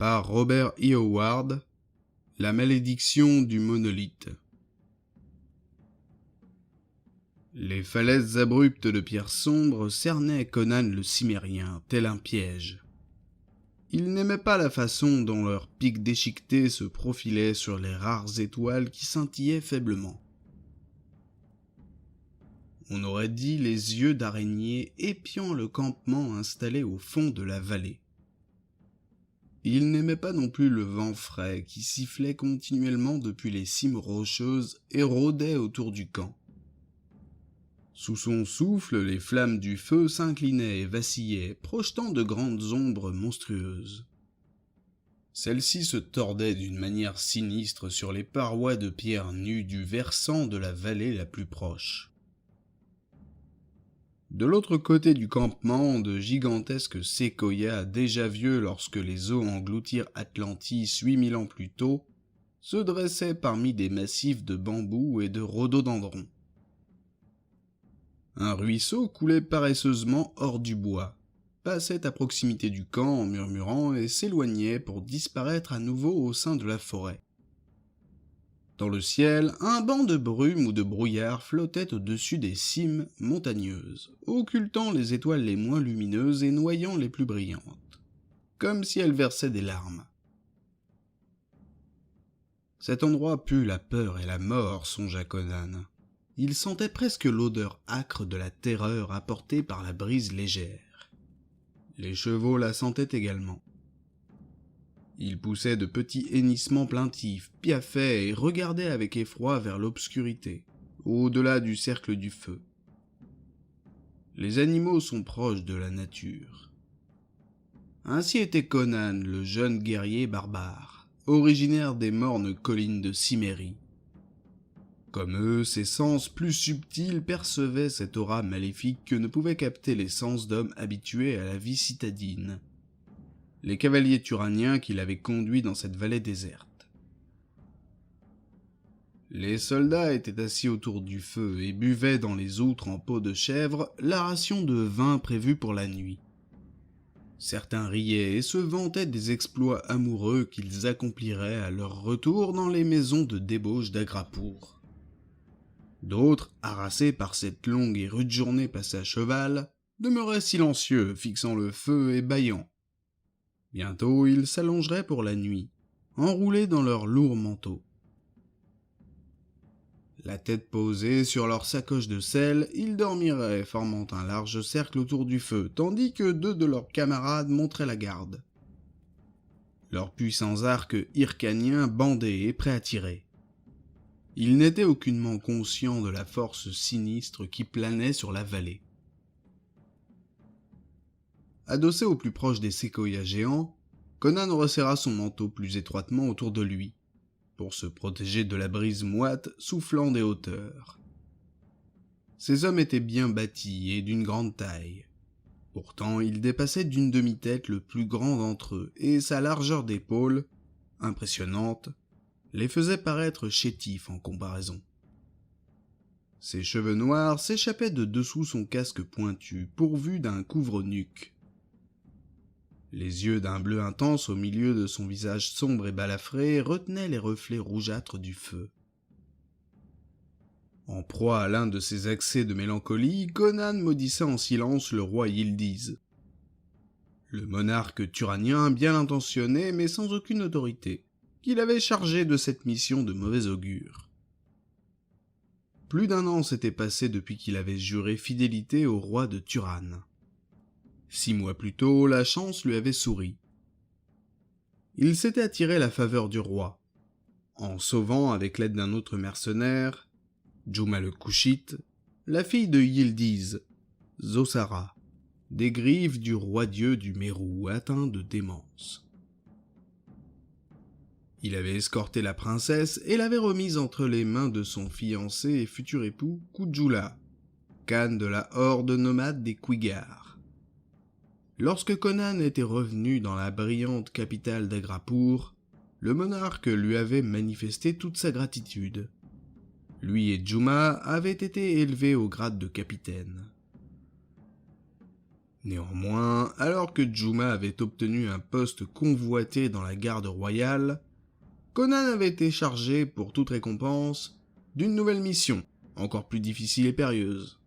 par Robert E. Howard, La malédiction du monolithe. Les falaises abruptes de pierre sombre cernaient Conan le Cimmérien, tel un piège. Il n'aimait pas la façon dont leurs pics déchiquetés se profilaient sur les rares étoiles qui scintillaient faiblement. On aurait dit les yeux d'araignée épiant le campement installé au fond de la vallée. Il n'aimait pas non plus le vent frais qui sifflait continuellement depuis les cimes rocheuses et rôdait autour du camp. Sous son souffle, les flammes du feu s'inclinaient et vacillaient, projetant de grandes ombres monstrueuses. Celles-ci se tordaient d'une manière sinistre sur les parois de pierre nues du versant de la vallée la plus proche. De l'autre côté du campement, de gigantesques séquoias déjà vieux lorsque les eaux engloutirent Atlantis 8000 ans plus tôt, se dressaient parmi des massifs de bambous et de rhododendrons. Un ruisseau coulait paresseusement hors du bois, passait à proximité du camp en murmurant et s'éloignait pour disparaître à nouveau au sein de la forêt. Dans le ciel, un banc de brume ou de brouillard flottait au-dessus des cimes montagneuses, occultant les étoiles les moins lumineuses et noyant les plus brillantes, comme si elles versaient des larmes. Cet endroit pue la peur et la mort, songea Conan. Il sentait presque l'odeur âcre de la terreur apportée par la brise légère. Les chevaux la sentaient également. Ils poussaient de petits hennissements plaintifs, piaffaient et regardaient avec effroi vers l'obscurité, au-delà du cercle du feu. Les animaux sont proches de la nature. Ainsi était Conan, le jeune guerrier barbare, originaire des mornes collines de Cimmérie. Comme eux, ses sens plus subtils percevaient cette aura maléfique que ne pouvaient capter les sens d'hommes habitués à la vie citadine. Les cavaliers turaniens qui l'avaient conduit dans cette vallée déserte. Les soldats étaient assis autour du feu et buvaient dans les outres en peau de chèvre la ration de vin prévue pour la nuit. Certains riaient et se vantaient des exploits amoureux qu'ils accompliraient à leur retour dans les maisons de débauche d'Agrapour. D'autres, harassés par cette longue et rude journée passée à cheval, demeuraient silencieux, fixant le feu et bâillant. Bientôt, ils s'allongeraient pour la nuit, enroulés dans leurs lourds manteaux. La tête posée sur leur sacoche de sel, ils dormiraient, formant un large cercle autour du feu, tandis que 2 de leurs camarades montraient la garde. Leurs puissants arcs hircaniens bandés et prêts à tirer. Ils n'étaient aucunement conscients de la force sinistre qui planait sur la vallée. Adossé au plus proche des séquoias géants, Conan resserra son manteau plus étroitement autour de lui, pour se protéger de la brise moite soufflant des hauteurs. Ces hommes étaient bien bâtis et d'une grande taille. Pourtant, il dépassait d'une demi-tête le plus grand d'entre eux, et sa largeur d'épaule, impressionnante, les faisait paraître chétifs en comparaison. Ses cheveux noirs s'échappaient de dessous son casque pointu, pourvu d'un couvre-nuque. Les yeux d'un bleu intense au milieu de son visage sombre et balafré retenaient les reflets rougeâtres du feu. En proie à l'un de ces accès de mélancolie, Conan maudissait en silence le roi Yildiz. Le monarque turanien bien intentionné mais sans aucune autorité, qu'il avait chargé de cette mission de mauvais augure. Plus d'1 an s'était passé depuis qu'il avait juré fidélité au roi de Turan. 6 mois plus tôt, la chance lui avait souri. Il s'était attiré la faveur du roi, en sauvant avec l'aide d'un autre mercenaire, Juma le Couchite, la fille de Yildiz, Zosara, des griffes du roi-dieu du Mérou atteint de démence. Il avait escorté la princesse et l'avait remise entre les mains de son fiancé et futur époux Kujula, Khan de la horde nomade des Quigars. Lorsque Conan était revenu dans la brillante capitale d'Agrapour, le monarque lui avait manifesté toute sa gratitude. Lui et Juma avaient été élevés au grade de capitaine. Néanmoins, alors que Juma avait obtenu un poste convoité dans la garde royale, Conan avait été chargé, pour toute récompense, d'une nouvelle mission, encore plus difficile et périlleuse.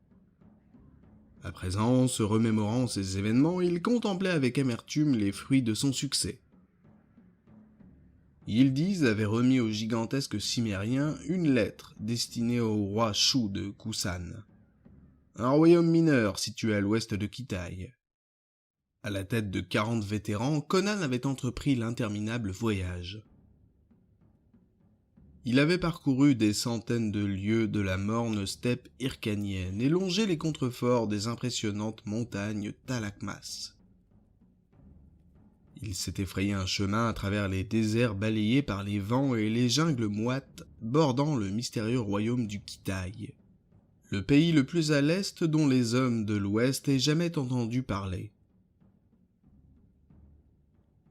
À présent, se remémorant ces événements, il contemplait avec amertume les fruits de son succès. Yildiz avait remis au gigantesque cimérien une lettre destinée au roi Shu de Kusan, un royaume mineur situé à l'ouest de Kitaï. À la tête de 40 vétérans, Conan avait entrepris l'interminable voyage. Il avait parcouru des centaines de lieues de la morne steppe hircanienne et longé les contreforts des impressionnantes montagnes Talakmas. Il s'était frayé un chemin à travers les déserts balayés par les vents et les jungles moites bordant le mystérieux royaume du Kitaï, le pays le plus à l'est dont les hommes de l'ouest aient jamais entendu parler.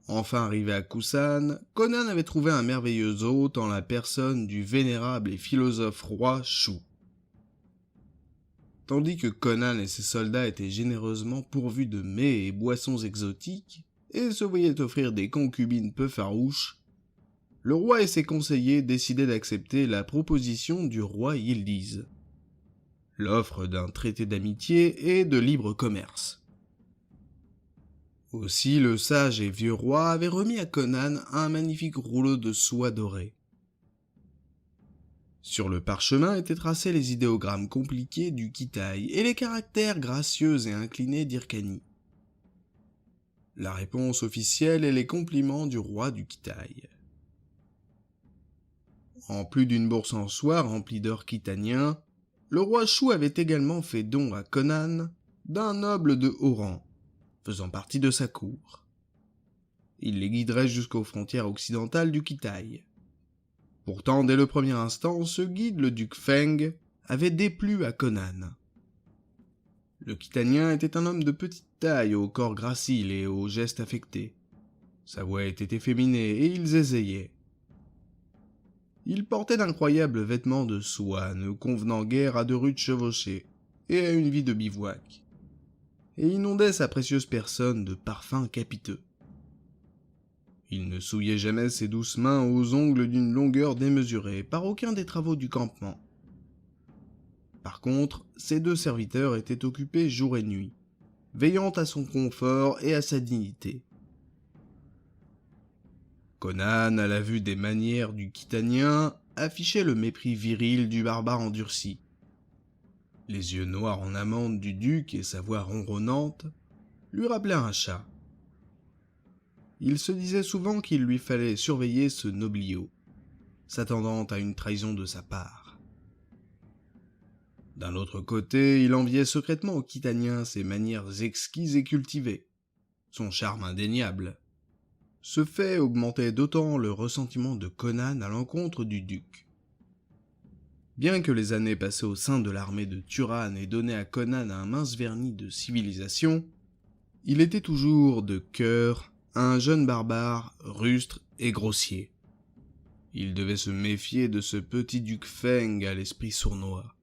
Enfin arrivé à Kusan, Conan avait trouvé un merveilleux hôte en la personne du vénérable et philosophe roi Shu. Tandis que Conan et ses soldats étaient généreusement pourvus de mets et boissons exotiques, et se voyaient offrir des concubines peu farouches, le roi et ses conseillers décidaient d'accepter la proposition du roi Yildiz, l'offre d'un traité d'amitié et de libre commerce. Aussi le sage et vieux roi avait remis à Conan un magnifique rouleau de soie dorée. Sur le parchemin étaient tracés les idéogrammes compliqués du Kitaï et les caractères gracieux et inclinés d'Hyrcanie. La réponse officielle et les compliments du roi du Kitaï. En plus d'une bourse en soie remplie d'or kitaniens, le roi Shu avait également fait don à Conan d'un noble de haut rang, faisant partie de sa cour. Il les guiderait jusqu'aux frontières occidentales du Kitaï. Pourtant, dès le premier instant, ce guide, le duc Feng, avait déplu à Conan. Le Kitanien était un homme de petite taille, au corps gracile et aux gestes affectés. Sa voix était efféminée et il zézayait. Il portait d'incroyables vêtements de soie, ne convenant guère à de rudes chevauchés et à une vie de bivouac, et inondait sa précieuse personne de parfums capiteux. Il ne souillait jamais ses douces mains aux ongles d'une longueur démesurée par aucun des travaux du campement. Par contre, ses deux serviteurs étaient occupés jour et nuit, veillant à son confort et à sa dignité. Conan, à la vue des manières du Kitanien, affichait le mépris viril du barbare endurci. Les yeux noirs en amande du duc et sa voix ronronnante lui rappelaient un chat. Il se disait souvent qu'il lui fallait surveiller ce noblio, s'attendant à une trahison de sa part. D'un autre côté, il enviait secrètement au Kitanien ses manières exquises et cultivées, son charme indéniable. Ce fait augmentait d'autant le ressentiment de Conan à l'encontre du duc. Bien que les années passées au sein de l'armée de Turan aient donné à Conan un mince vernis de civilisation, il était toujours de cœur un jeune barbare rustre et grossier. Il devait se méfier de ce petit duc Feng à l'esprit sournois.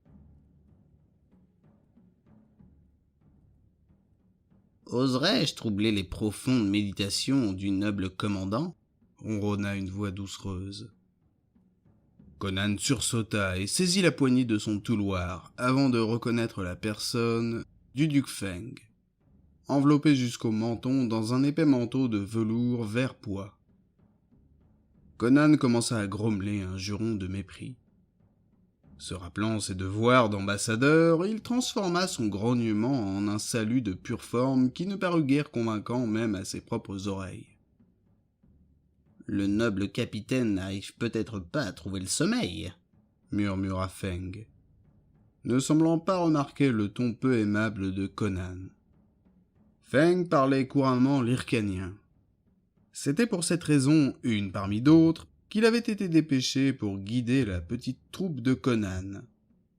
Oserais-je troubler les profondes méditations du noble commandant ? Ronronna une voix doucereuse. Conan sursauta et saisit la poignée de son touloir avant de reconnaître la personne du duc Feng, enveloppé jusqu'au menton dans un épais manteau de velours vert pois. Conan commença à grommeler un juron de mépris. Se rappelant ses devoirs d'ambassadeur, il transforma son grognement en un salut de pure forme qui ne parut guère convaincant même à ses propres oreilles. Le noble capitaine n'arrive peut-être pas à trouver le sommeil, murmura Feng, ne semblant pas remarquer le ton peu aimable de Conan. Feng parlait couramment l'hyrcanien. C'était pour cette raison, une parmi d'autres, qu'il avait été dépêché pour guider la petite troupe de Conan,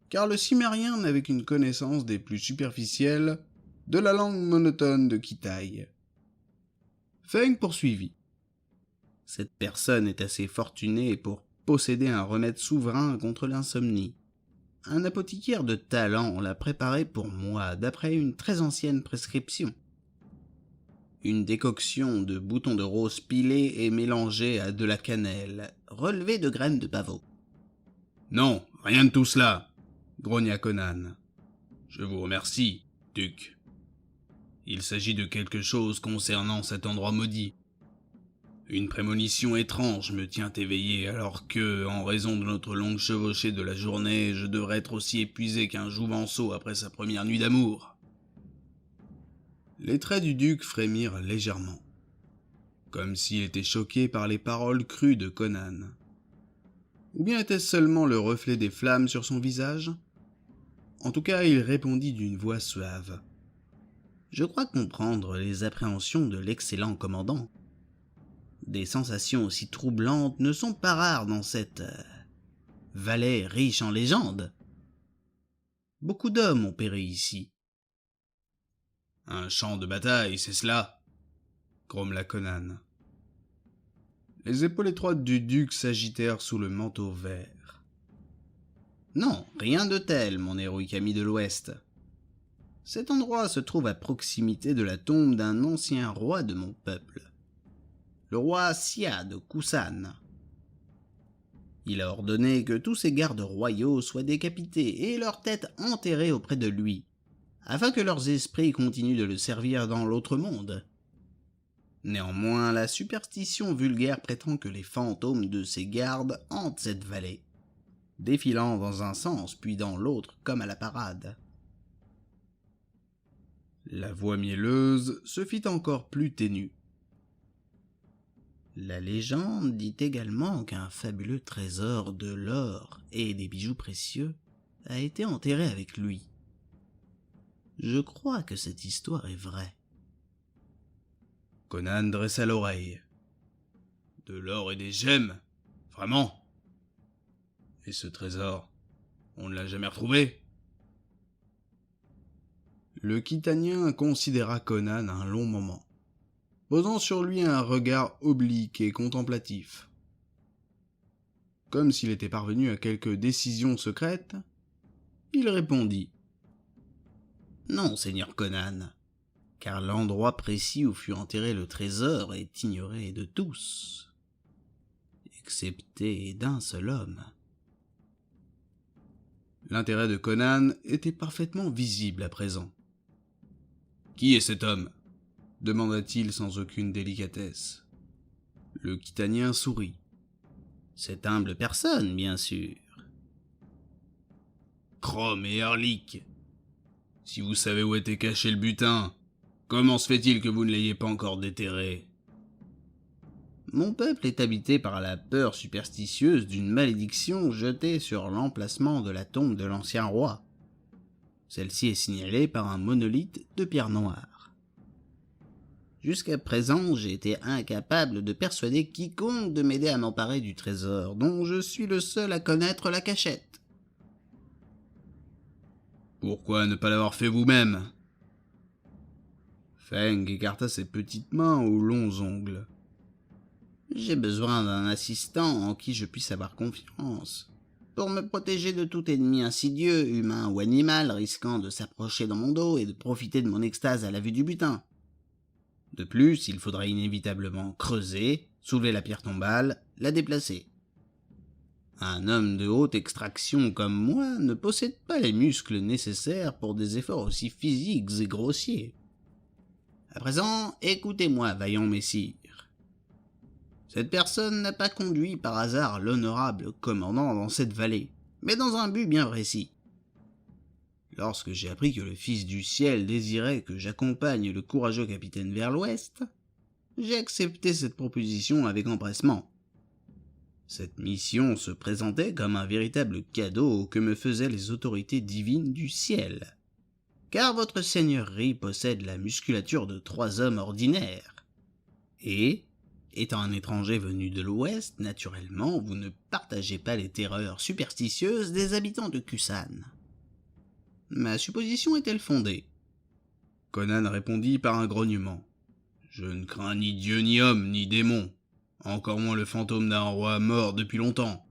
car le cimérien n'avait qu'une connaissance des plus superficielles de la langue monotone de Kitaï. Feng poursuivit. Cette personne est assez fortunée pour posséder un remède souverain contre l'insomnie. Un apothicaire de talent l'a préparé pour moi d'après une très ancienne prescription. une décoction de boutons de rose pilés et mélangés à de la cannelle, relevée de graines de pavot. « Non, rien de tout cela !» grogna Conan. « Je vous remercie, duc. Il s'agit de quelque chose concernant cet endroit maudit. Une prémonition étrange me tient éveillé alors que, en raison de notre longue chevauchée de la journée, je devrais être aussi épuisé qu'un jouvenceau après sa première nuit d'amour. » Les traits du duc frémirent légèrement, comme s'il était choqué par les paroles crues de Conan. Ou bien était-ce seulement le reflet des flammes sur son visage ? En tout cas, il répondit d'une voix suave. « Je crois comprendre les appréhensions de l'excellent commandant. Des sensations aussi troublantes ne sont pas rares dans cette vallée riche en légendes. Beaucoup d'hommes ont péri ici. » « Un champ de bataille, c'est cela ?» grommela Conan. Les épaules étroites du duc s'agitèrent sous le manteau vert. « Non, rien de tel, mon héroïque ami de l'Ouest. Cet endroit se trouve à proximité de la tombe d'un ancien roi de mon peuple, le roi Sia de Kusan. Il a ordonné que tous ses gardes royaux soient décapités et leurs têtes enterrées auprès de lui, afin que leurs esprits continuent de le servir dans l'autre monde. Néanmoins, la superstition vulgaire prétend que les fantômes de ses gardes hantent cette vallée, défilant dans un sens puis dans l'autre comme à la parade. » La voix mielleuse se fit encore plus ténue. « La légende dit également qu'un fabuleux trésor de l'or et des bijoux précieux a été enterré avec lui. Je crois que cette histoire est vraie. » Conan dressa l'oreille. « De l'or et des gemmes ? Vraiment ? Et ce trésor, on ne l'a jamais retrouvé ?» Le Khitanien considéra Conan un long moment, posant sur lui un regard oblique et contemplatif. Comme s'il était parvenu à quelque décision secrète, il répondit. « Non, seigneur Conan, car l'endroit précis où fut enterré le trésor est ignoré de tous, excepté d'un seul homme. » L'intérêt de Conan était parfaitement visible à présent. « Qui est cet homme ?» demanda-t-il sans aucune délicatesse. Le Khitanien sourit. « Cette humble personne, bien sûr. »« Chrome et Harlick, si vous savez où était caché le butin, comment se fait-il que vous ne l'ayez pas encore déterré ?»« Mon peuple est habité par la peur superstitieuse d'une malédiction jetée sur l'emplacement de la tombe de l'ancien roi. Celle-ci est signalée par un monolithe de pierre noire. Jusqu'à présent, j'ai été incapable de persuader quiconque de m'aider à m'emparer du trésor, dont je suis le seul à connaître la cachette. » »« Pourquoi ne pas l'avoir fait vous-même ?» Feng écarta ses petites mains aux longs ongles. « J'ai besoin d'un assistant en qui je puisse avoir confiance, pour me protéger de tout ennemi insidieux, humain ou animal, risquant de s'approcher dans mon dos et de profiter de mon extase à la vue du butin. De plus, il faudra inévitablement creuser, soulever la pierre tombale, la déplacer. Un homme de haute extraction comme moi ne possède pas les muscles nécessaires pour des efforts aussi physiques et grossiers. À présent, écoutez-moi, vaillant messire. Cette personne n'a pas conduit par hasard l'honorable commandant dans cette vallée, mais dans un but bien précis. Lorsque j'ai appris que le Fils du Ciel désirait que j'accompagne le courageux capitaine vers l'ouest, j'ai accepté cette proposition avec empressement. Cette mission se présentait comme un véritable cadeau que me faisaient les autorités divines du ciel, car votre seigneurie possède la musculature de 3 hommes ordinaires, et, étant un étranger venu de l'ouest, naturellement, vous ne partagez pas les terreurs superstitieuses des habitants de Kusan. Ma supposition est-elle fondée ? » Conan répondit par un grognement. « Je ne crains ni dieu ni homme, ni démon, encore moins le fantôme d'un roi mort depuis longtemps.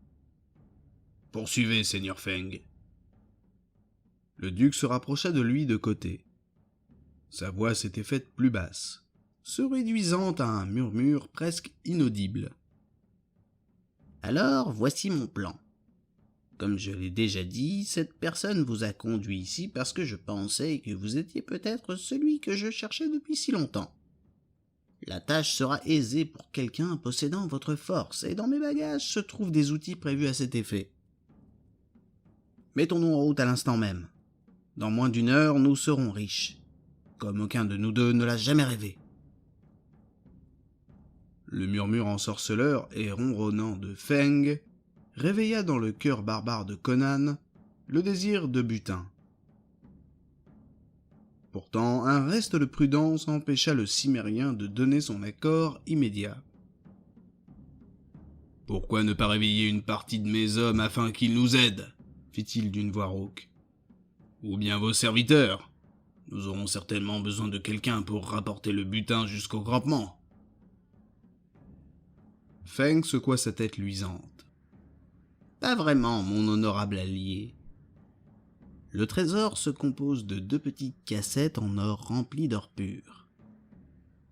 Poursuivez, seigneur Feng. » Le duc se rapprocha de lui de côté. Sa voix s'était faite plus basse. se réduisant à un murmure presque inaudible. Alors, voici mon plan. Comme je l'ai déjà dit, cette personne vous a conduit ici parce que je pensais que vous étiez peut-être celui que je cherchais depuis si longtemps. La tâche sera aisée pour quelqu'un possédant votre force, et dans mes bagages se trouvent des outils prévus à cet effet. Mettons-nous en route à l'instant même. Dans moins d'1 heure, nous serons riches, comme aucun de nous deux ne l'a jamais rêvé. Le murmure ensorceleur et ronronnant de Feng réveilla dans le cœur barbare de Conan le désir de butin. Pourtant, un reste de prudence empêcha le Cimmérien de donner son accord immédiat. « Pourquoi ne pas réveiller une partie de mes hommes afin qu'ils nous aident ?» fit-il d'une voix rauque. « Ou bien vos serviteurs. Nous aurons certainement besoin de quelqu'un pour rapporter le butin jusqu'au campement. » Feng secoua sa tête luisante. « Pas vraiment, mon honorable allié. Le trésor se compose de 2 petites cassettes en or remplies d'or pur.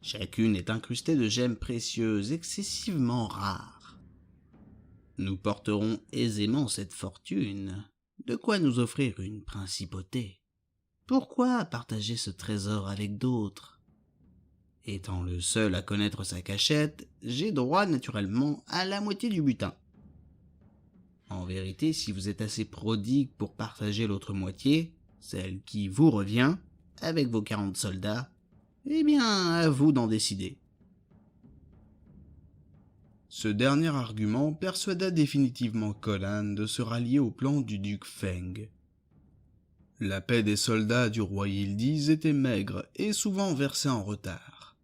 Chacune est incrustée de gemmes précieuses excessivement rares. Nous porterons aisément cette fortune, de quoi nous offrir une principauté. Pourquoi partager ce trésor avec d'autres? Étant le seul à connaître sa cachette, j'ai droit naturellement à la moitié du butin. En vérité, si vous êtes assez prodigue pour partager l'autre moitié, celle qui vous revient, avec vos 40 soldats, eh bien, à vous d'en décider. » Ce dernier argument persuada définitivement Conan de se rallier au plan du duc Feng. La paie des soldats du roi Yildiz était maigre et souvent versée en retard.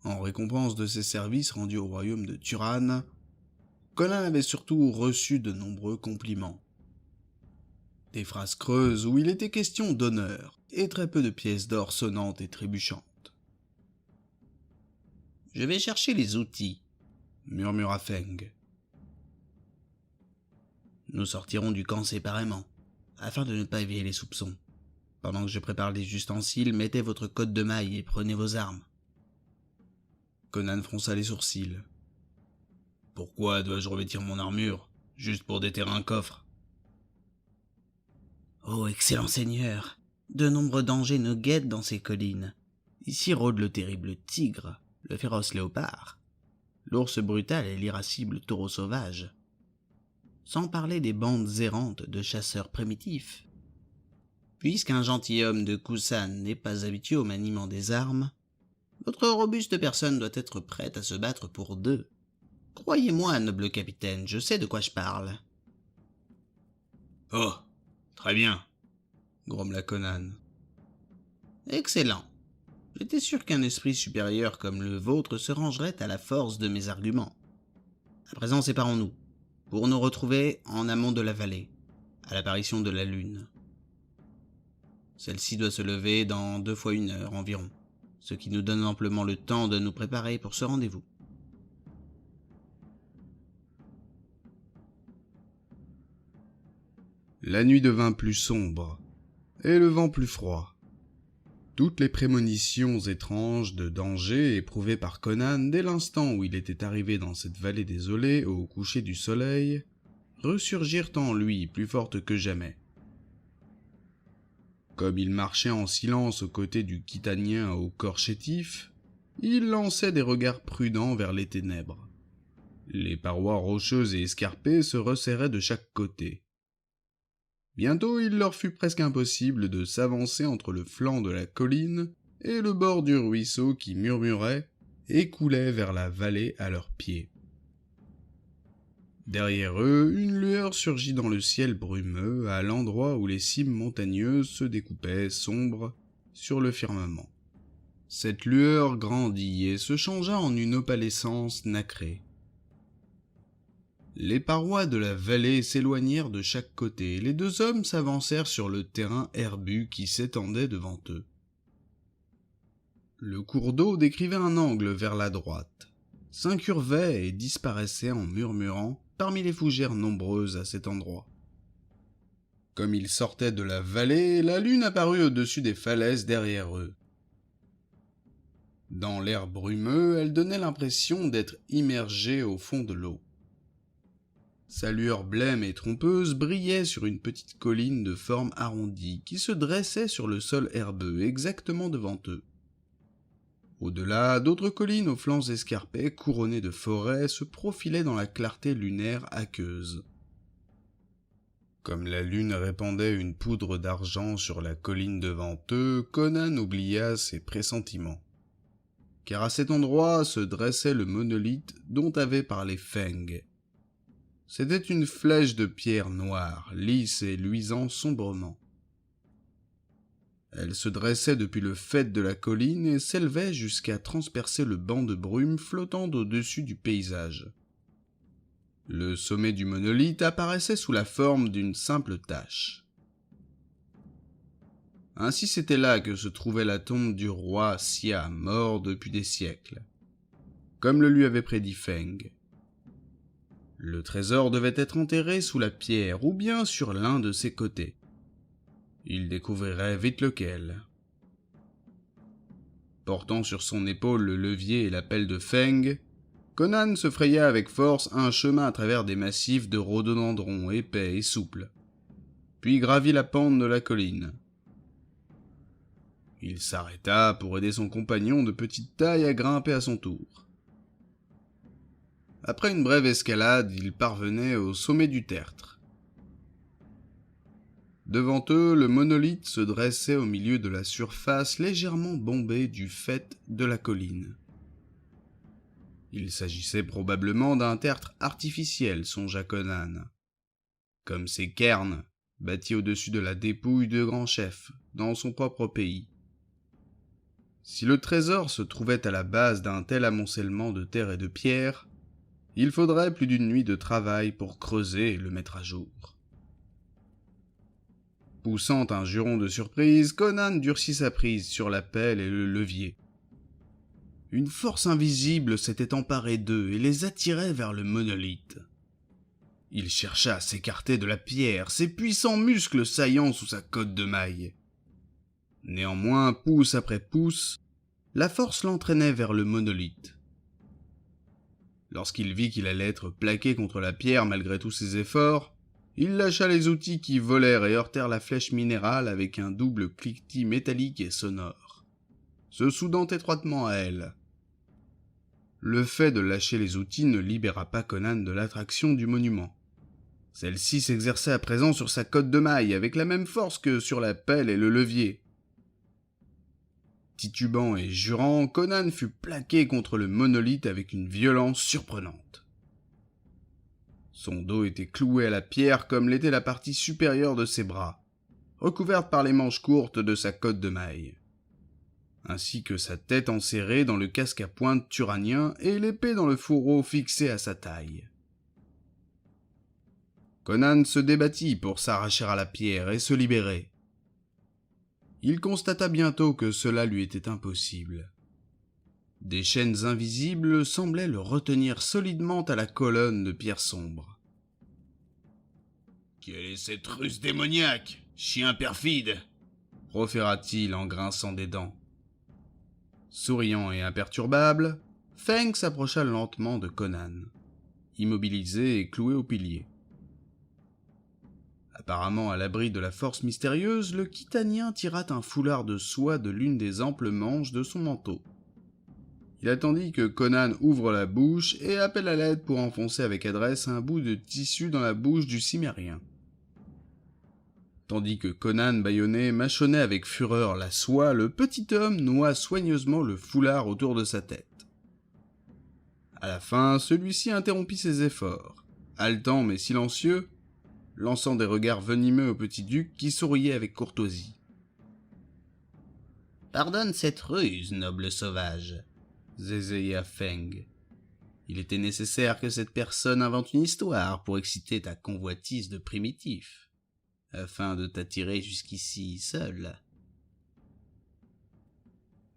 En récompense de ses services rendus au royaume de Turan, Conan avait surtout reçu de nombreux compliments. Des phrases creuses où il était question d'honneur et très peu de pièces d'or sonnantes et trébuchantes. « Je vais chercher les outils, » murmura Feng. « Nous sortirons du camp séparément, afin de ne pas éveiller les soupçons. Pendant que je prépare les ustensiles, mettez votre cotte de maille et prenez vos armes. » Conan fronça les sourcils. « Pourquoi dois-je revêtir mon armure, juste pour déterrer un coffre ?» « Oh, excellent seigneur, de nombreux dangers nous guettent dans ces collines. Ici rôde le terrible tigre, le féroce léopard, l'ours brutal et l'irascible taureau sauvage. Sans parler des bandes errantes de chasseurs primitifs. Puisqu'un gentilhomme de Kusan n'est pas habitué au maniement des armes, votre robuste personne doit être prête à se battre pour 2. Croyez-moi, noble capitaine, je sais de quoi je parle. »« Oh, très bien, » grommela Conan. « Excellent. J'étais sûr qu'un esprit supérieur comme le vôtre se rangerait à la force de mes arguments. À présent, séparons-nous, pour nous retrouver en amont de la vallée, à l'apparition de la lune. Celle-ci doit se lever dans 2 fois 1 heure environ, ce qui nous donne amplement le temps de nous préparer pour ce rendez-vous. » La nuit devint plus sombre, et le vent plus froid. Toutes les prémonitions étranges de danger éprouvées par Conan dès l'instant où il était arrivé dans cette vallée désolée au coucher du soleil ressurgirent en lui plus fortes que jamais. Comme il marchait en silence aux côtés du Khitanien au corps chétif, il lançait des regards prudents vers les ténèbres. Les parois rocheuses et escarpées se resserraient de chaque côté. Bientôt, il leur fut presque impossible de s'avancer entre le flanc de la colline et le bord du ruisseau qui murmurait et coulait vers la vallée à leurs pieds. Derrière eux, une lueur surgit dans le ciel brumeux à l'endroit où les cimes montagneuses se découpaient sombres sur le firmament. Cette lueur grandit et se changea en une opalescence nacrée. Les parois de la vallée s'éloignèrent de chaque côté et les 2 hommes s'avancèrent sur le terrain herbu qui s'étendait devant eux. Le cours d'eau décrivait un angle vers la droite, s'incurvait et disparaissait en murmurant parmi les fougères nombreuses à cet endroit. Comme ils sortaient de la vallée, la lune apparut au-dessus des falaises derrière eux. Dans l'air brumeux, elle donnait l'impression d'être immergée au fond de l'eau. Sa lueur blême et trompeuse brillait sur une petite colline de forme arrondie qui se dressait sur le sol herbeux exactement devant eux. Au-delà, d'autres collines aux flancs escarpés couronnées de forêts se profilaient dans la clarté lunaire aqueuse. Comme la lune répandait une poudre d'argent sur la colline devant eux, Conan oublia ses pressentiments. Car à cet endroit se dressait le monolithe dont avait parlé Feng. C'était une flèche de pierre noire, lisse et luisant sombrement. Elle se dressait depuis le faîte de la colline et s'élevait jusqu'à transpercer le banc de brume flottant au-dessus du paysage. Le sommet du monolithe apparaissait sous la forme d'une simple tache. Ainsi c'était là que se trouvait la tombe du roi Xia, mort depuis des siècles, comme le lui avait prédit Feng. Le trésor devait être enterré sous la pierre ou bien sur l'un de ses côtés. Il découvrirait vite lequel. Portant sur son épaule le levier et la pelle de Feng, Conan se fraya avec force un chemin à travers des massifs de rhododendrons épais et souples, puis gravit la pente de la colline. Il s'arrêta pour aider son compagnon de petite taille à grimper à son tour. Après une brève escalade, ils parvenaient au sommet du tertre. Devant eux, le monolithe se dressait au milieu de la surface légèrement bombée du faîte de la colline. Il s'agissait probablement d'un tertre artificiel, songea Conan, comme ces cairns bâtis au-dessus de la dépouille de grands chefs dans son propre pays. Si le trésor se trouvait à la base d'un tel amoncellement de terre et de pierre, il faudrait plus d'une nuit de travail pour creuser et le mettre à jour. Poussant un juron de surprise, Conan durcit sa prise sur la pelle et le levier. Une force invisible s'était emparée d'eux et les attirait vers le monolithe. Il chercha à s'écarter de la pierre, ses puissants muscles saillant sous sa cotte de maille. Néanmoins, pouce après pouce, la force l'entraînait vers le monolithe. Lorsqu'il vit qu'il allait être plaqué contre la pierre malgré tous ses efforts, il lâcha les outils qui volèrent et heurtèrent la flèche minérale avec un double cliquetis métallique et sonore, se soudant étroitement à elle. Le fait de lâcher les outils ne libéra pas Conan de l'attraction du monument. Celle-ci s'exerçait à présent sur sa cotte de maille avec la même force que sur la pelle et le levier. Titubant et jurant, Conan fut plaqué contre le monolithe avec une violence surprenante. Son dos était cloué à la pierre comme l'était la partie supérieure de ses bras, recouverte par les manches courtes de sa cotte de maille, ainsi que sa tête enserrée dans le casque à pointe turanien et l'épée dans le fourreau fixé à sa taille. Conan se débattit pour s'arracher à la pierre et se libérer. Il constata bientôt que cela lui était impossible. Des chaînes invisibles semblaient le retenir solidement à la colonne de pierre sombre. « Quelle est cette ruse démoniaque, chien perfide » proféra-t-il en grinçant des dents. Souriant et imperturbable, Feng s'approcha lentement de Conan, immobilisé et cloué au pilier. Apparemment à l'abri de la force mystérieuse, le Khitanien tira un foulard de soie de l'une des amples manches de son manteau. Il attendit que Conan ouvre la bouche et appelle à l'aide pour enfoncer avec adresse un bout de tissu dans la bouche du cimérien. Tandis que Conan bâillonnait mâchonnait avec fureur la soie, le petit homme noua soigneusement le foulard autour de sa tête. À la fin, celui-ci interrompit ses efforts, haletant mais silencieux, lançant des regards venimeux au petit duc qui souriait avec courtoisie. « Pardonne cette ruse, noble sauvage » zézéa Feng. Il était nécessaire que cette personne invente une histoire pour exciter ta convoitise de primitif, afin de t'attirer jusqu'ici seul.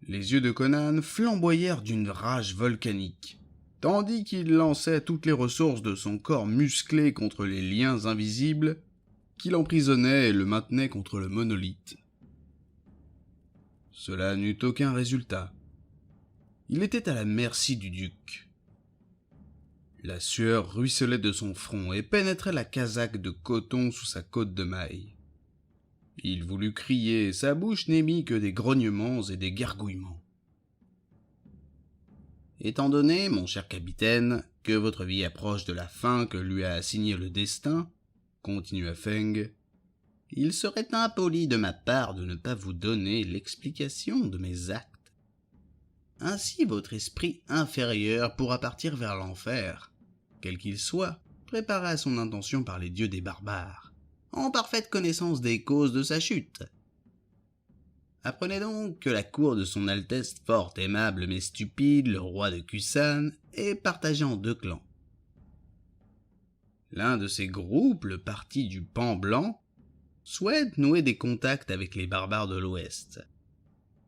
Les yeux de Conan flamboyèrent d'une rage volcanique, tandis qu'il lançait toutes les ressources de son corps musclé contre les liens invisibles qui l'emprisonnaient et le maintenaient contre le monolithe. Cela n'eut aucun résultat. Il était à la merci du duc. La sueur ruisselait de son front et pénétrait la casaque de coton sous sa cotte de maille. Il voulut crier, sa bouche n'émit que des grognements et des gargouillements. Étant donné, mon cher capitaine, que votre vie approche de la fin que lui a assigné le destin, continua Feng, il serait impoli de ma part de ne pas vous donner l'explication de mes actes. Ainsi votre esprit inférieur pourra partir vers l'enfer, quel qu'il soit, préparé à son intention par les dieux des barbares, en parfaite connaissance des causes de sa chute. Apprenez donc que la cour de son Altesse fort aimable mais stupide, le roi de Kusan, est partagée en 2 clans. L'un de ces groupes, le parti du Pan Blanc, souhaite nouer des contacts avec les barbares de l'Ouest.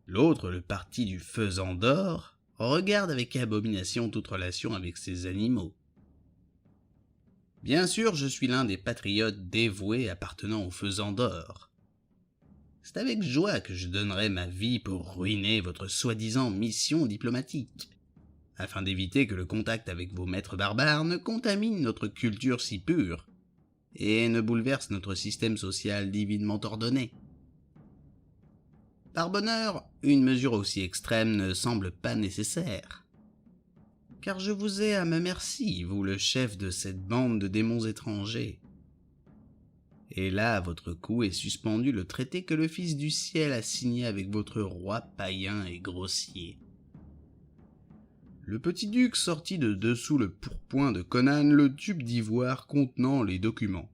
L'autre, le parti du Faisan d'Or, regarde avec abomination toute relation avec ces animaux. Bien sûr, je suis l'un des patriotes dévoués appartenant au Faisan d'Or. C'est avec joie que je donnerai ma vie pour ruiner votre soi-disant mission diplomatique, afin d'éviter que le contact avec vos maîtres barbares ne contamine notre culture si pure, et ne bouleverse notre système social divinement ordonné. Par bonheur, une mesure aussi extrême ne semble pas nécessaire. Car je vous ai à ma merci, vous le chef de cette bande de démons étrangers. Et là, à votre cou est suspendu le traité que le Fils du Ciel a signé avec votre roi païen et grossier. Le petit duc sortit de dessous le pourpoint de Conan le tube d'ivoire contenant les documents.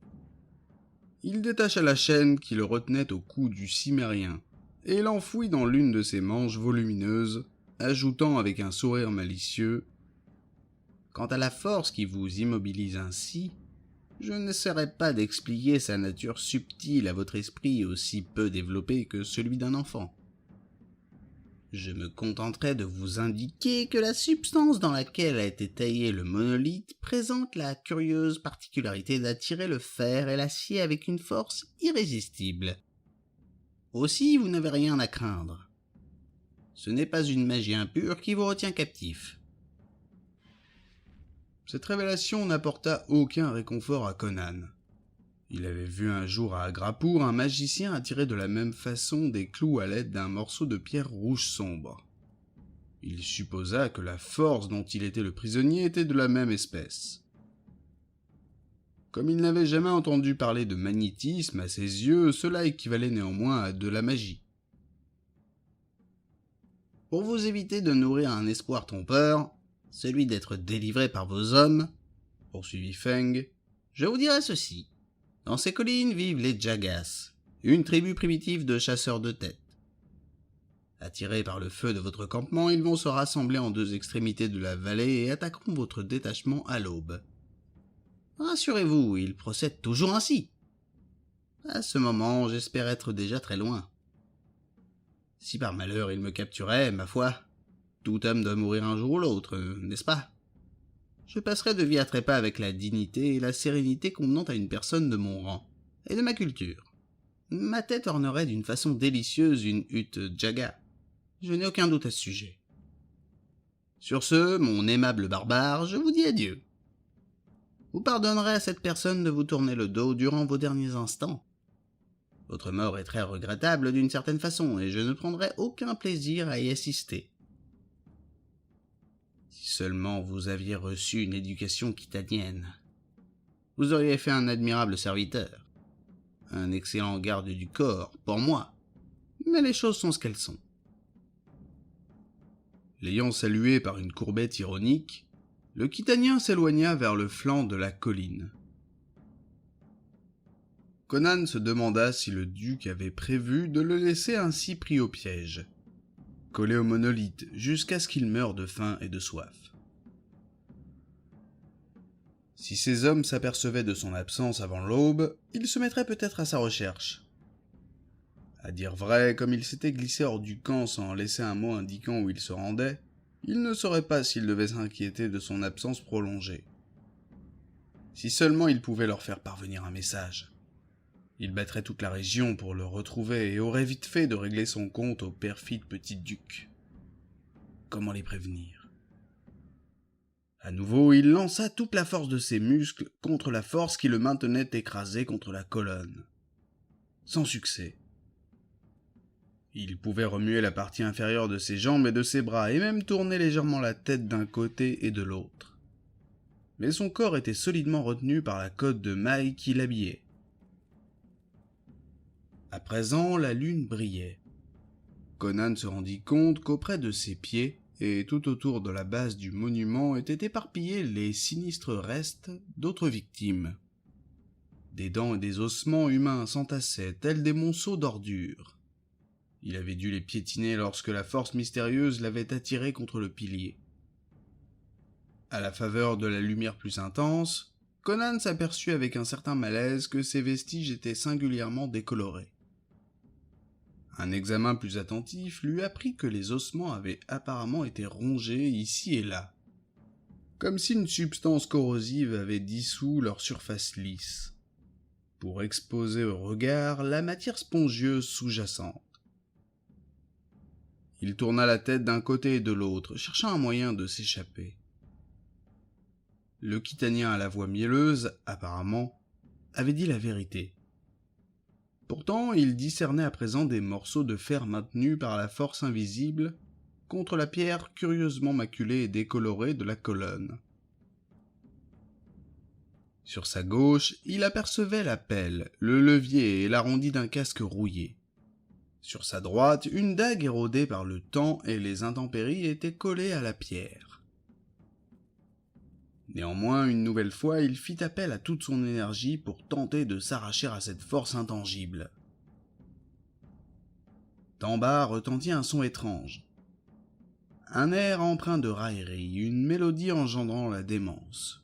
Il détacha la chaîne qui le retenait au cou du cimérien, et l'enfouit dans l'une de ses manches volumineuses, ajoutant avec un sourire malicieux « Quant à la force qui vous immobilise ainsi, je n'essaierai pas d'expliquer sa nature subtile à votre esprit aussi peu développé que celui d'un enfant. Je me contenterai de vous indiquer que la substance dans laquelle a été taillé le monolithe présente la curieuse particularité d'attirer le fer et l'acier avec une force irrésistible. Aussi, vous n'avez rien à craindre. Ce n'est pas une magie impure qui vous retient captif. » Cette révélation n'apporta aucun réconfort à Conan. Il avait vu un jour à Agrapour un magicien attirer de la même façon des clous à l'aide d'un morceau de pierre rouge sombre. Il supposa que la force dont il était le prisonnier était de la même espèce. Comme il n'avait jamais entendu parler de magnétisme, à ses yeux, cela équivalait néanmoins à de la magie. Pour vous éviter de nourrir un espoir trompeur, celui d'être délivré par vos hommes, poursuivit Feng, je vous dirai ceci. Dans ces collines vivent les Jagas, une tribu primitive de chasseurs de têtes. Attirés par le feu de votre campement, ils vont se rassembler en 2 extrémités de la vallée et attaqueront votre détachement à l'aube. Rassurez-vous, ils procèdent toujours ainsi. À ce moment, j'espère être déjà très loin. Si par malheur ils me capturaient, ma foi, tout homme doit mourir un jour ou l'autre, n'est-ce pas? Je passerai de vie à trépas avec la dignité et la sérénité convenant à une personne de mon rang et de ma culture. Ma tête ornerait d'une façon délicieuse une hutte Jaga. Je n'ai aucun doute à ce sujet. Sur ce, mon aimable barbare, je vous dis adieu. Vous pardonnerez à cette personne de vous tourner le dos durant vos derniers instants. Votre mort est très regrettable d'une certaine façon, et je ne prendrai aucun plaisir à y assister. Si seulement vous aviez reçu une éducation quitanienne, vous auriez fait un admirable serviteur, un excellent garde du corps, pour moi, mais les choses sont ce qu'elles sont. L'ayant salué par une courbette ironique, le Quitanien s'éloigna vers le flanc de la colline. Conan se demanda si le duc avait prévu de le laisser ainsi pris au piège, collé au monolithe jusqu'à ce qu'il meure de faim et de soif. Si ses hommes s'apercevaient de son absence avant l'aube, il se mettrait peut-être à sa recherche. À dire vrai, comme il s'était glissé hors du camp sans laisser un mot indiquant où il se rendait, il ne saurait pas s'il devait s'inquiéter de son absence prolongée. Si seulement il pouvait leur faire parvenir un message. Il battrait toute la région pour le retrouver et aurait vite fait de régler son compte au perfide petit duc. comment les prévenir. À nouveau, il lança toute la force de ses muscles contre la force qui le maintenait écrasé contre la colonne. Sans succès. Il pouvait remuer la partie inférieure de ses jambes et de ses bras, et même tourner légèrement la tête d'un côté et de l'autre. Mais son corps était solidement retenu par la cotte de maille qui l'habillait. À présent, la lune brillait. Conan se rendit compte qu'auprès de ses pieds, et tout autour de la base du monument étaient éparpillés les sinistres restes d'autres victimes. Des dents et des ossements humains s'entassaient, tels des monceaux d'ordures. Il avait dû les piétiner lorsque la force mystérieuse l'avait attiré contre le pilier. À la faveur de la lumière plus intense, Conan s'aperçut avec un certain malaise que ces vestiges étaient singulièrement décolorés. Un examen plus attentif lui apprit que les ossements avaient apparemment été rongés ici et là, comme si une substance corrosive avait dissous leur surface lisse, pour exposer au regard la matière spongieuse sous-jacente. Il tourna la tête d'un côté et de l'autre, cherchant un moyen de s'échapper. Le Khitanien à la voix mielleuse, apparemment, avait dit la vérité. Pourtant, il discernait à présent des morceaux de fer maintenus par la force invisible contre la pierre curieusement maculée et décolorée de la colonne. Sur sa gauche, il apercevait la pelle, le levier et l'arrondi d'un casque rouillé. Sur sa droite, une dague érodée par le temps et les intempéries était collée à la pierre. Néanmoins, une nouvelle fois, il fit appel à toute son énergie pour tenter de s'arracher à cette force intangible. D'en bas retentit un son étrange. Un air empreint de raillerie, une mélodie engendrant la démence.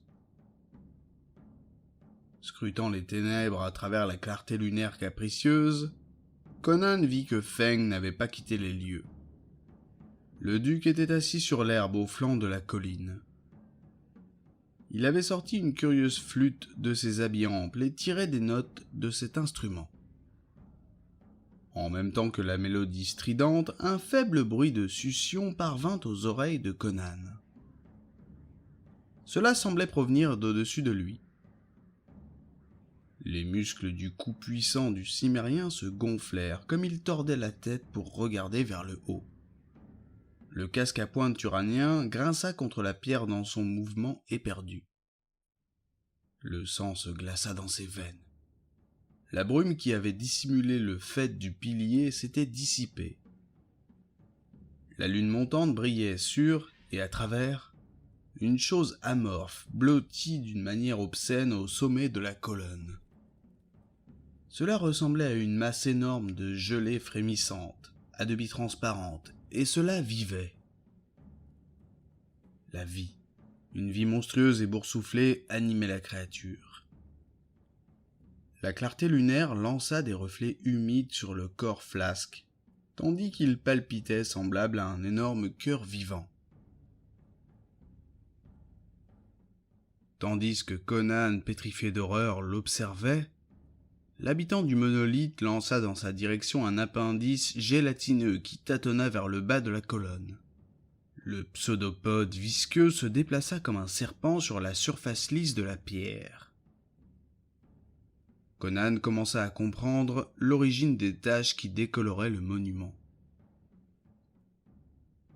Scrutant les ténèbres à travers la clarté lunaire capricieuse, Conan vit que Feng n'avait pas quitté les lieux. Le duc était assis sur l'herbe au flanc de la colline. Il avait sorti une curieuse flûte de ses habits amples et tirait des notes de cet instrument. En même temps que la mélodie stridente, un faible bruit de succion parvint aux oreilles de Conan. Cela semblait provenir d'au-dessus de lui. Les muscles du cou puissant du cimérien se gonflèrent comme il tordait la tête pour regarder vers le haut. Le casque à pointe uranien grinça contre la pierre dans son mouvement éperdu. Le sang se glaça dans ses veines. La brume qui avait dissimulé le faîte du pilier s'était dissipée. La lune montante brillait sur et à travers une chose amorphe, blottie d'une manière obscène au sommet de la colonne. Cela ressemblait à une masse énorme de gelée frémissante, à demi transparente, et cela vivait. La vie, une vie monstrueuse et boursouflée, animait la créature. La clarté lunaire lança des reflets humides sur le corps flasque, tandis qu'il palpitait semblable à un énorme cœur vivant. Tandis que Conan, pétrifié d'horreur, l'observait, l'habitant du monolithe lança dans sa direction un appendice gélatineux qui tâtonna vers le bas de la colonne. Le pseudopode visqueux se déplaça comme un serpent sur la surface lisse de la pierre. Conan commença à comprendre l'origine des taches qui décoloraient le monument.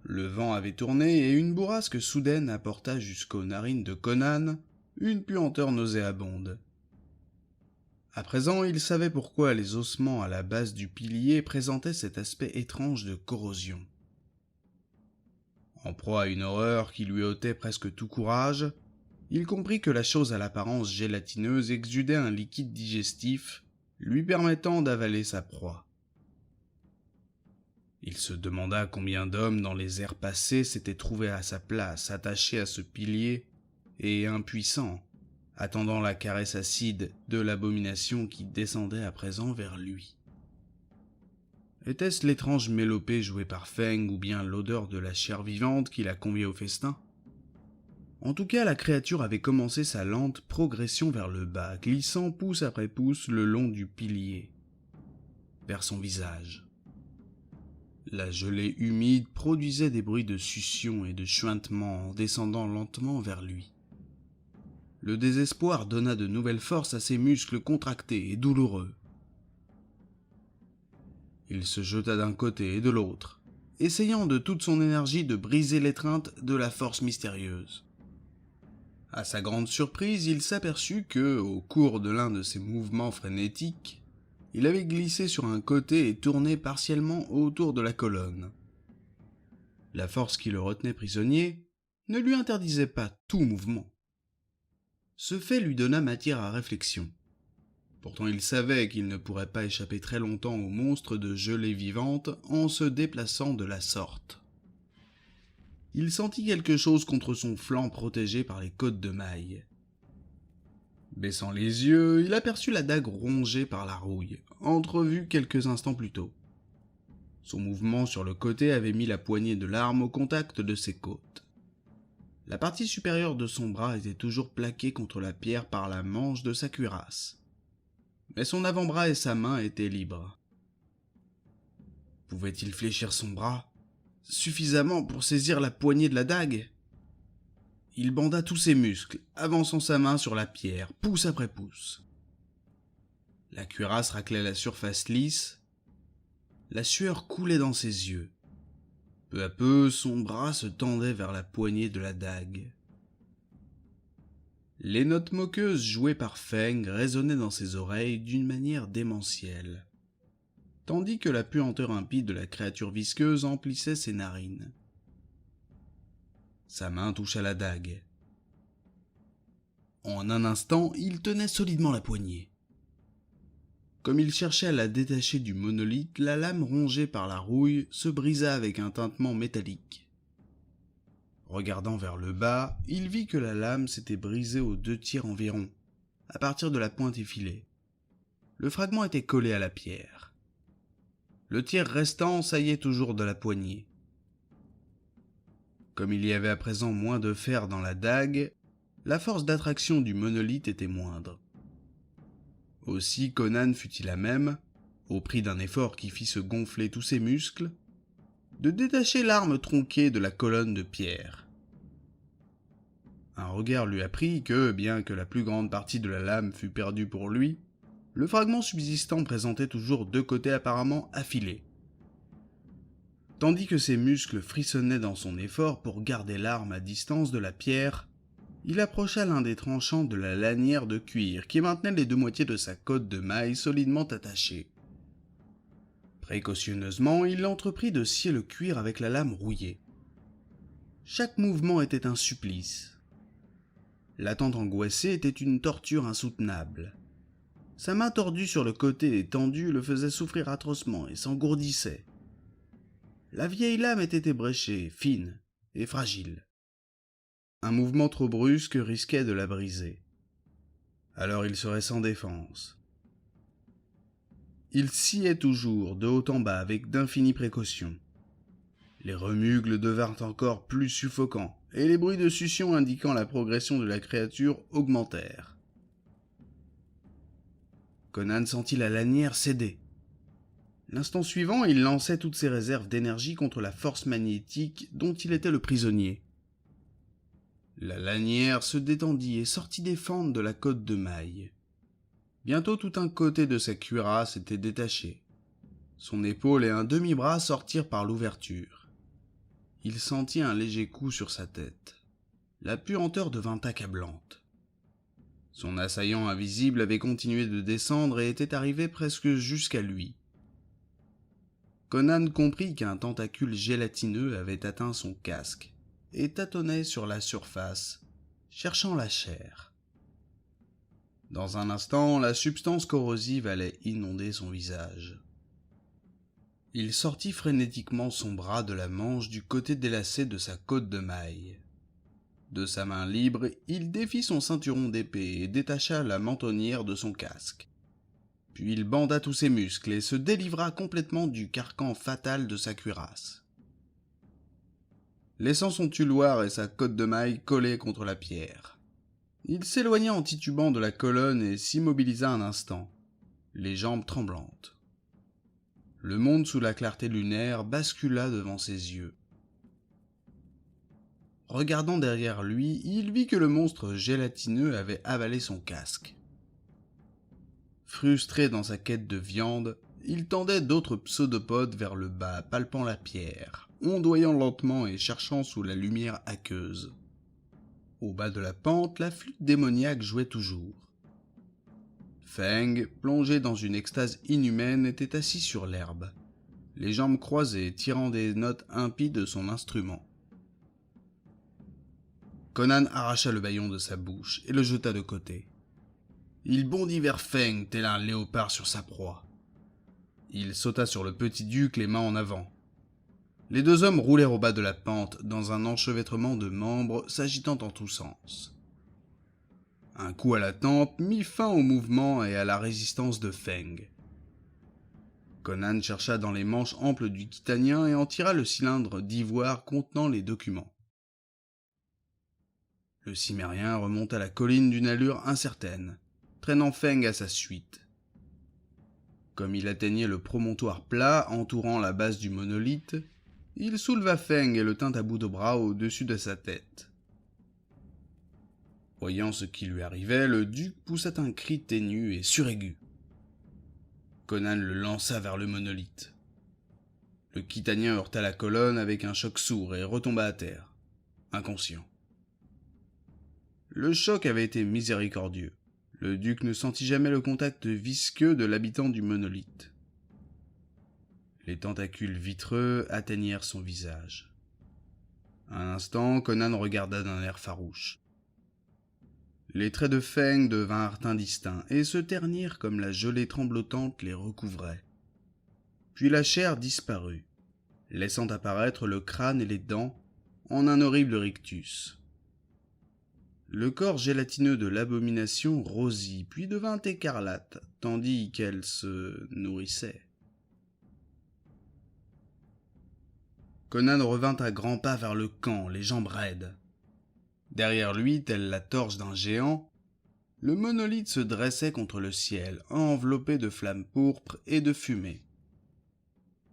Le vent avait tourné et une bourrasque soudaine apporta jusqu'aux narines de Conan une puanteur nauséabonde. À présent, il savait pourquoi les ossements à la base du pilier présentaient cet aspect étrange de corrosion. En proie à une horreur qui lui ôtait presque tout courage, il comprit que la chose à l'apparence gélatineuse exudait un liquide digestif, lui permettant d'avaler sa proie. Il se demanda combien d'hommes dans les ères passées s'étaient trouvés à sa place, attachés à ce pilier, et impuissants, attendant la caresse acide de l'abomination qui descendait à présent vers lui. Était-ce l'étrange mélopée jouée par Feng ou bien l'odeur de la chair vivante qui la conviait au festin? En tout cas, la créature avait commencé sa lente progression vers le bas, glissant pouce après pouce le long du pilier, vers son visage. La gelée humide produisait des bruits de succion et de chuintement en descendant lentement vers lui. Le désespoir donna de nouvelles forces à ses muscles contractés et douloureux. Il se jeta d'un côté et de l'autre, essayant de toute son énergie de briser l'étreinte de la force mystérieuse. À sa grande surprise, il s'aperçut que, au cours de l'un de ses mouvements frénétiques, il avait glissé sur un côté et tourné partiellement autour de la colonne. La force qui le retenait prisonnier ne lui interdisait pas tout mouvement. Ce fait lui donna matière à réflexion. Pourtant il savait qu'il ne pourrait pas échapper très longtemps au monstre de gelée vivante en se déplaçant de la sorte. Il sentit quelque chose contre son flanc protégé par les côtes de mailles. Baissant les yeux, il aperçut la dague rongée par la rouille, entrevue quelques instants plus tôt. Son mouvement sur le côté avait mis la poignée de l'arme au contact de ses côtes. La partie supérieure de son bras était toujours plaquée contre la pierre par la manche de sa cuirasse. Mais son avant-bras et sa main étaient libres. Pouvait-il fléchir son bras suffisamment pour saisir la poignée de la dague? Il banda tous ses muscles, avançant sa main sur la pierre, pouce après pouce. La cuirasse raclait la surface lisse. La sueur coulait dans ses yeux. Peu à peu, son bras se tendait vers la poignée de la dague. Les notes moqueuses jouées par Feng résonnaient dans ses oreilles d'une manière démentielle, tandis que la puanteur impie de la créature visqueuse emplissait ses narines. Sa main toucha la dague. En un instant, il tenait solidement la poignée. Comme il cherchait à la détacher du monolithe, la lame rongée par la rouille se brisa avec un tintement métallique. Regardant vers le bas, il vit que la lame s'était brisée aux 2/3 environ, à partir de la pointe effilée. Le fragment était collé à la pierre. Le tiers restant saillait toujours de la poignée. Comme il y avait à présent moins de fer dans la dague, la force d'attraction du monolithe était moindre. Aussi Conan fut-il à même, au prix d'un effort qui fit se gonfler tous ses muscles, de détacher l'arme tronquée de la colonne de pierre. Un regard lui apprit que, bien que la plus grande partie de la lame fût perdue pour lui, le fragment subsistant présentait toujours 2 côtés apparemment affilés. Tandis que ses muscles frissonnaient dans son effort pour garder l'arme à distance de la pierre, il approcha l'un des tranchants de la lanière de cuir qui maintenait les 2 moitiés de sa côte de maille solidement attachée. Précautionneusement, il entreprit de scier le cuir avec la lame rouillée. Chaque mouvement était un supplice. L'attente angoissée était une torture insoutenable. Sa main tordue sur le côté et tendue le faisait souffrir atrocement et s'engourdissait. La vieille lame était ébréchée, fine et fragile. Un mouvement trop brusque risquait de la briser. Alors il serait sans défense. Il sciait toujours, de haut en bas, avec d'infinies précautions. Les remugles devinrent encore plus suffocants, et les bruits de succion indiquant la progression de la créature augmentèrent. Conan sentit la lanière céder. L'instant suivant, il lançait toutes ses réserves d'énergie contre la force magnétique dont il était le prisonnier. La lanière se détendit et sortit des fentes de la côte de maille. Bientôt tout un côté de sa cuirasse était détaché. Son épaule et un demi-bras sortirent par l'ouverture. Il sentit un léger coup sur sa tête. La puanteur devint accablante. Son assaillant invisible avait continué de descendre et était arrivé presque jusqu'à lui. Conan comprit qu'un tentacule gélatineux avait atteint son casque et tâtonnait sur la surface, cherchant la chair. Dans un instant, la substance corrosive allait inonder son visage. Il sortit frénétiquement son bras de la manche du côté délacé de sa côte de maille. De sa main libre, il défit son ceinturon d'épée et détacha la mentonnière de son casque. Puis il banda tous ses muscles et se délivra complètement du carcan fatal de sa cuirasse. Laissant son tuloir et sa côte de maille collés contre la pierre, il s'éloigna en titubant de la colonne et s'immobilisa un instant, les jambes tremblantes. Le monde sous la clarté lunaire bascula devant ses yeux. Regardant derrière lui, il vit que le monstre gélatineux avait avalé son casque. Frustré dans sa quête de viande, il tendait d'autres pseudopodes vers le bas, palpant la pierre, ondoyant lentement et cherchant sous la lumière aqueuse. Au bas de la pente, la flûte démoniaque jouait toujours. Feng, plongé dans une extase inhumaine, était assis sur l'herbe, les jambes croisées, tirant des notes impies de son instrument. Conan arracha le bâillon de sa bouche et le jeta de côté. Il bondit vers Feng tel un léopard sur sa proie. Il sauta sur le petit duc les mains en avant. Les deux hommes roulèrent au bas de la pente dans un enchevêtrement de membres s'agitant en tous sens. Un coup à la tempe mit fin au mouvement et à la résistance de Feng. Conan chercha dans les manches amples du Khitanien et en tira le cylindre d'ivoire contenant les documents. Le Cimérien remonta la colline d'une allure incertaine, traînant Feng à sa suite. Comme il atteignait le promontoire plat entourant la base du monolithe, il souleva Feng et le tint à bout de bras au-dessus de sa tête. Voyant ce qui lui arrivait, le duc poussa un cri ténu et suraigu. Conan le lança vers le monolithe. Le Khitanien heurta la colonne avec un choc sourd et retomba à terre, inconscient. Le choc avait été miséricordieux. Le duc ne sentit jamais le contact visqueux de l'habitant du monolithe. Les tentacules vitreux atteignirent son visage. Un instant, Conan regarda d'un air farouche. Les traits de Feng devinrent indistincts et se ternirent comme la gelée tremblotante les recouvrait. Puis la chair disparut, laissant apparaître le crâne et les dents en un horrible rictus. Le corps gélatineux de l'abomination rosit, puis devint écarlate, tandis qu'elle se nourrissait. Conan revint à grands pas vers le camp, les jambes raides. Derrière lui, telle la torche d'un géant, le monolithe se dressait contre le ciel, enveloppé de flammes pourpres et de fumée.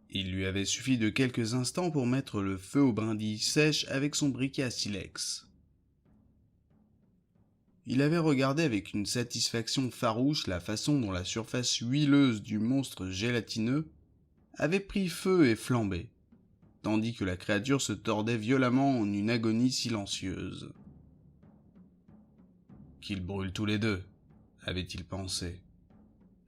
Il lui avait suffi de quelques instants pour mettre le feu aux brindilles sèches avec son briquet à silex. Il avait regardé avec une satisfaction farouche la façon dont la surface huileuse du monstre gélatineux avait pris feu et flambé, tandis que la créature se tordait violemment en une agonie silencieuse. Qu'ils brûlent tous les deux, avait-il pensé.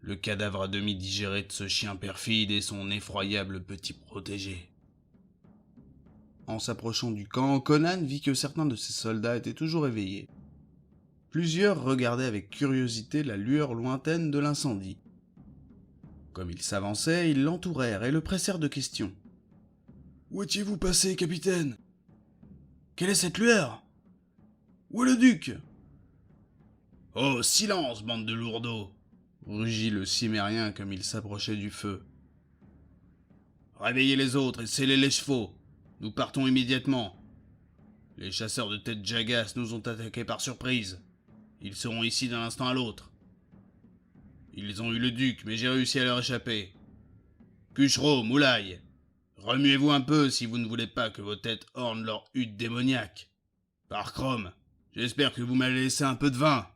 Le cadavre à demi digéré de ce chien perfide et son effroyable petit protégé. En s'approchant du camp, Conan vit que certains de ses soldats étaient toujours éveillés. Plusieurs regardaient avec curiosité la lueur lointaine de l'incendie. Comme il s'avançait, ils l'entourèrent et le pressèrent de questions. « Où étiez-vous passé, capitaine ? Quelle est cette lueur ? Où est le duc ?»« Oh, silence, bande de lourdeaux !» rugit le Cimérien comme il s'approchait du feu. « Réveillez les autres et scellez les chevaux. Nous partons immédiatement. Les chasseurs de tête Jagas nous ont attaqués par surprise. Ils seront ici d'un instant à l'autre. Ils ont eu le duc, mais j'ai réussi à leur échapper. Cuchereau, Moulay, remuez-vous un peu si vous ne voulez pas que vos têtes ornent leur hutte démoniaque. Par Chrome, j'espère que vous m'avez laissé un peu de vin. »